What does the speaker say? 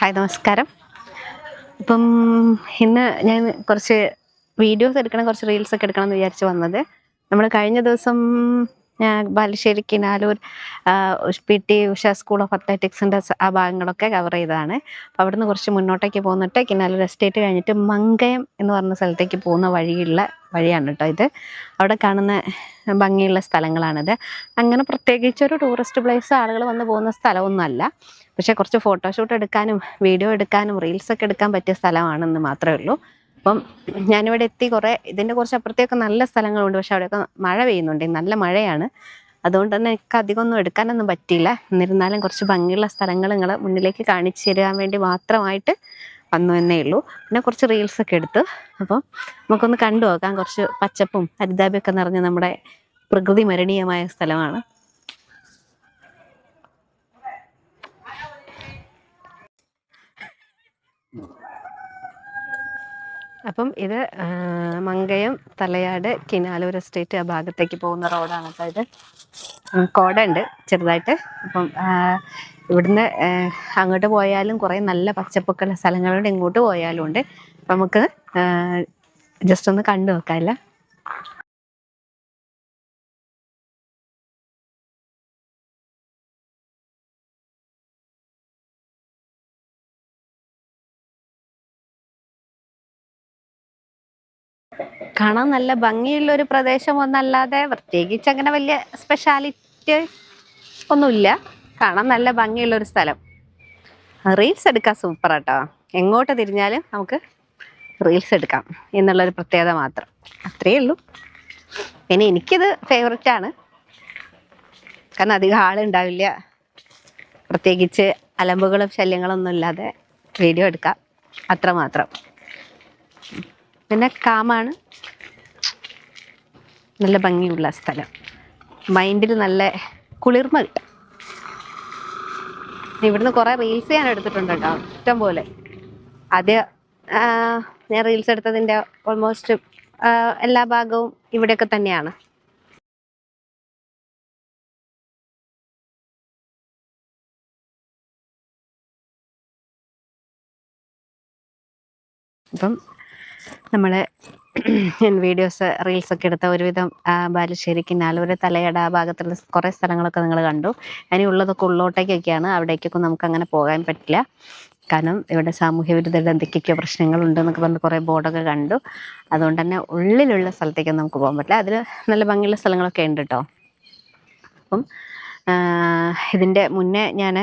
Hi നമസ്കാരം. ഇപ്പം ഇന്ന് ഞാൻ കുറച്ച് വീഡിയോസ് എടുക്കണം, കുറച്ച് റീൽസൊക്കെ എടുക്കണം എന്ന് വിചാരിച്ച് വന്നത്. നമ്മൾ കഴിഞ്ഞ ദിവസം Balussery Kinalur P T Usha school of അത്ലറ്റിക്സിൻ്റെ ആ ഭാഗങ്ങളൊക്കെ കവർ ചെയ്തതാണ്. അപ്പോൾ അവിടുന്ന് കുറച്ച് മുന്നോട്ടേക്ക് പോന്നിട്ട് കിനാലൂർ എസ്റ്റേറ്റ് കഴിഞ്ഞിട്ട് മങ്കയം എന്ന് പറഞ്ഞ സ്ഥലത്തേക്ക് പോകുന്ന വഴിയാണ് കേട്ടോ ഇത്. അവിടെ കാണുന്ന ഭംഗിയുള്ള സ്ഥലങ്ങളാണിത്. അങ്ങനെ പ്രത്യേകിച്ചൊരു ടൂറിസ്റ്റ് പ്ലേസ് ആളുകൾ വന്ന് പോകുന്ന സ്ഥലമൊന്നുമല്ല. പക്ഷേ കുറച്ച് ഫോട്ടോഷൂട്ട് എടുക്കാനും വീഡിയോ എടുക്കാനും റീൽസൊക്കെ എടുക്കാൻ പറ്റിയ സ്ഥലമാണെന്ന് മാത്രമേ ഉള്ളൂ. അപ്പം ഞാനിവിടെ എത്തി. ഇതിൻ്റെ കുറച്ച് അപ്പുറത്തേക്ക് നല്ല സ്ഥലങ്ങളുണ്ട്, പക്ഷെ അവിടെയൊക്കെ മഴ പെയ്യുന്നുണ്ട്, നല്ല മഴയാണ്. അതുകൊണ്ട് തന്നെ എനിക്ക് അധികമൊന്നും എടുക്കാനൊന്നും പറ്റിയില്ല. എന്നിരുന്നാലും കുറച്ച് ഭംഗിയുള്ള സ്ഥലങ്ങൾ നിങ്ങളെ മുന്നിലേക്ക് കാണിച്ചു തരാൻ വേണ്ടി മാത്രമായിട്ട് വന്നു എന്നേ ഉള്ളൂ. പിന്നെ കുറച്ച് റീൽസൊക്കെ എടുത്തു. അപ്പം നമുക്കൊന്ന് കണ്ടു നോക്കാം. കുറച്ച് പച്ചപ്പും ഹരിതാഭയൊക്കെ നിറഞ്ഞ നമ്മുടെ പ്രകൃതി മരണീയമായ സ്ഥലമാണ്. അപ്പം ഇത് മങ്കയം, തലയാട്, കിനാലൂർ എസ്റ്റേറ്റ് ആ ഭാഗത്തേക്ക് പോകുന്ന റോഡാണ്. അതായത് കോടയുണ്ട് ചെറുതായിട്ട്. അപ്പം ഇവിടുന്ന് അങ്ങോട്ട് പോയാലും കുറേ നല്ല പച്ചപ്പൊക്കെയുള്ള സ്ഥലങ്ങളുണ്ട്, ഇങ്ങോട്ട് പോയാലും ഉണ്ട്. അപ്പം നമുക്ക് ജസ്റ്റ് ഒന്ന് കണ്ടു നോക്കാമല്ല. കാണാൻ നല്ല ഭംഗിയുള്ള ഒരു പ്രദേശം ഒന്നല്ലാതെ പ്രത്യേകിച്ച് അങ്ങനെ വലിയ സ്പെഷ്യാലിറ്റി ഒന്നുമില്ല. കാണാൻ നല്ല ഭംഗിയുള്ള ഒരു സ്ഥലം. റീൽസ് എടുക്കാൻ സൂപ്പർ ആട്ടോ. എങ്ങോട്ട് തിരിഞ്ഞാലും നമുക്ക് റീൽസ് എടുക്കാം എന്നുള്ളൊരു പ്രത്യേകത മാത്രം, അത്രയേ ഉള്ളൂ. പിന്നെ എനിക്കിത് ഫേവററ്റ് ആണ്, കാരണം അധികം ആളുണ്ടാവില്ല, പ്രത്യേകിച്ച് അലമ്പുകളും ശല്യങ്ങളൊന്നും ഇല്ലാതെ വീഡിയോ എടുക്കാം, അത്രമാത്രം. പിന്നെ കാമാണ്, നല്ല ഭംഗിയുള്ള സ്ഥലം, മൈൻഡിൽ നല്ല കുളിർമ കിട്ടും. ഇവിടുന്ന് കുറേ റീൽസ് ഞാൻ എടുത്തിട്ടുണ്ട് കേട്ടോ, ഇഷ്ടം പോലെ. ആദ്യം ഞാൻ റീൽസ് എടുത്തതിൻ്റെ ഓൾമോസ്റ്റ് എല്ലാ ഭാഗവും ഇവിടെയൊക്കെ തന്നെയാണ്. അപ്പം നമ്മൾ വീഡിയോസ് റീൽസൊക്കെ എടുത്ത ഒരുവിധം ബാലുശ്ശേരി, കിനാലൂർ, തലയട ആ ഭാഗത്തുള്ള കുറേ സ്ഥലങ്ങളൊക്കെ നിങ്ങൾ കണ്ടു. ഇനി ഉള്ളതൊക്കെ ഉള്ളോട്ടേക്കൊക്കെയാണ്. അവിടേക്കൊക്കെ നമുക്ക് അങ്ങനെ പോകാൻ പറ്റില്ല, കാരണം ഇവിടെ സാമൂഹ്യ വിരുദ്ധരുടെ എന്തൊക്കെയൊക്കെയോ പ്രശ്നങ്ങളുണ്ടെന്നൊക്കെ പറഞ്ഞ് കുറേ ബോർഡൊക്കെ കണ്ടു. അതുകൊണ്ട് തന്നെ ഉള്ളിലുള്ള സ്ഥലത്തേക്കൊന്നും നമുക്ക് പോകാൻ പറ്റില്ല. അതിൽ നല്ല ഭംഗിയുള്ള സ്ഥലങ്ങളൊക്കെ ഉണ്ട് കേട്ടോ. അപ്പം ഇതിൻ്റെ മുന്നേ ഞാൻ